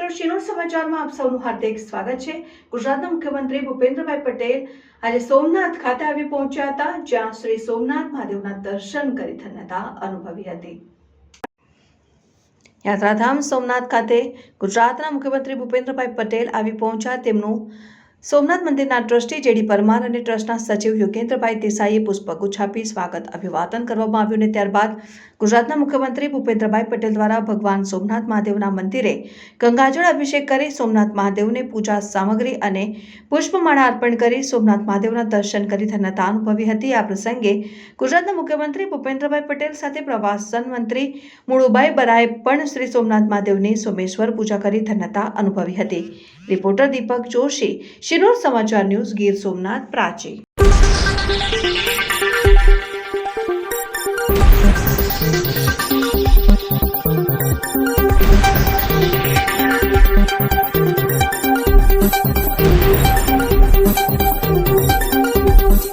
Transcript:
નમસ્કાર, શિનોર સમાચારમાં આપ સૌનું હાર્દિક સ્વાગત છે। ગુજરાતના મુખ્યમંત્રી ભૂપેન્દ્રભાઈ પટેલ આજે સોમનાથ ખાતે આવી પહોંચ્યા હતા, જ્યાં શ્રી સોમનાથ મહાદેવના દર્શન કરી ધન્યતા અનુભવી હતી। યાત્રાધામ સોમનાથ ખાતે ગુજરાતના મુખ્યમંત્રી ભૂપેન્દ્રભાઈ પટેલ આવી પહોંચ્યા। તેમનું સોમનાથ મંદિરના ટ્રસ્ટી જેડી પરમાર અને ટ્રસ્ટના સચિવ યોગેન્દ્રભાઈ દેસાઈએ પુષ્પગુચ્છ આપી સ્વાગત અભિવાદન કરવામાં આવ્યું અને ત્યારબાદ ગુજરાતના મુખ્યમંત્રી ભૂપેન્દ્રભાઈ પટેલ દ્વારા ભગવાન સોમનાથ મહાદેવના મંદિરે ગંગાજળ અભિષેક કરી સોમનાથ મહાદેવને પૂજા સામગ્રી અને પુષ્પમાળા અર્પણ કરી સોમનાથ મહાદેવના દર્શન કરી ધન્યતા અનુભવી હતી। આ પ્રસંગે ગુજરાતના મુખ્યમંત્રી ભૂપેન્દ્રભાઈ પટેલ સાથે પ્રવાસન મંત્રી મુળુભાઈ બરાએ પણ શ્રી સોમનાથ મહાદેવની સોમેશ્વર પૂજા કરી ધન્યતા અનુભવી હતી। રિપોર્ટર દીપક જોશી, શિનોર સમાચાર ન્યૂઝ, ગીર સોમનાથ, પ્રાચી।